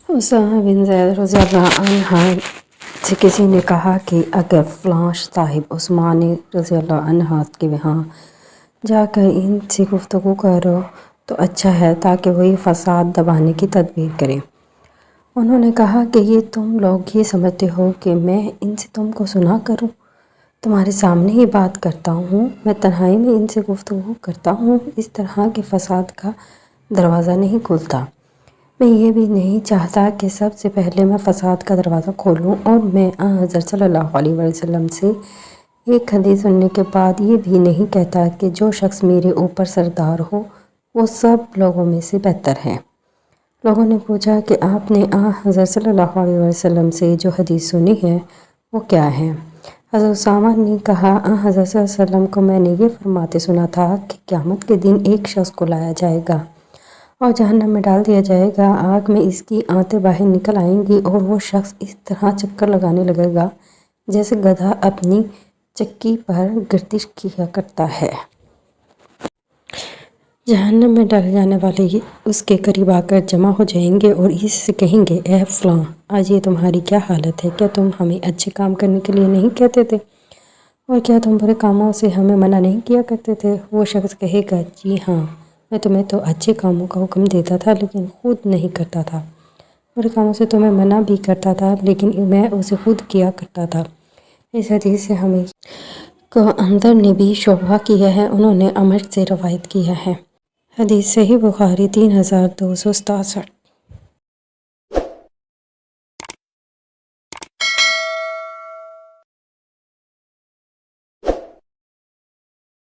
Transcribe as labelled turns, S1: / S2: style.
S1: اسامہ بن زید رضی اللہ عنہ سے کسی نے کہا کہ اگر فلاں صاحب عثمانی رضی اللہ عنہ کے وہاں جا کر ان سے گفتگو کرو تو اچھا ہے، تاکہ وہی فساد دبانے کی تدبیر کریں۔ انہوں نے کہا کہ یہ تم لوگ یہ سمجھتے ہو کہ میں ان سے تم کو سنا کروں؟ تمہارے سامنے ہی بات کرتا ہوں، میں تنہائی میں ان سے گفتگو کرتا ہوں، اس طرح کے فساد کا دروازہ نہیں کھلتا۔ میں یہ بھی نہیں چاہتا کہ سب سے پہلے میں فساد کا دروازہ کھولوں، اور میں حضرت صلی اللہ علیہ وسلم سے ایک حدیث سننے کے بعد یہ بھی نہیں کہتا کہ جو شخص میرے اوپر سردار ہو وہ سب لوگوں میں سے بہتر ہے۔ لوگوں نے پوچھا کہ آپ نے حضرت صلی اللہ علیہ وسلم سے جو حدیث سنی ہے وہ کیا ہے؟ حضرت اسامہ نے کہا، حضرت صلی اللہ علیہ وسلم کو میں نے یہ فرماتے سنا تھا کہ قیامت کے دن ایک شخص کو لایا جائے گا اور جہنم میں ڈال دیا جائے گا، آگ میں اس کی آنتیں باہر نکل آئیں گی اور وہ شخص اس طرح چکر لگانے لگے گا جیسے گدھا اپنی چکی پر گردش کیا کرتا ہے۔ جہنم میں ڈالے جانے والے اس کے قریب آ کر جمع ہو جائیں گے اور اس سے کہیں گے، اے فلاں، آج یہ تمہاری کیا حالت ہے؟ کیا تم ہمیں اچھے کام کرنے کے لیے نہیں کہتے تھے؟ اور کیا تم برے کاموں سے ہمیں منع نہیں کیا کرتے تھے؟ وہ شخص کہے گا، جی ہاں، میں تمہیں تو اچھے کاموں کا حکم دیتا تھا لیکن خود نہیں کرتا تھا، برے کاموں سے تمہیں منع بھی کرتا تھا لیکن میں اسے خود کیا کرتا تھا۔ اس حدیث سے ہمیں کو اندر نے بھی شبہ کیا ہے، انہوں نے عمر سے روایت کیا ہے۔ حدیث صحیح بخاری 3267۔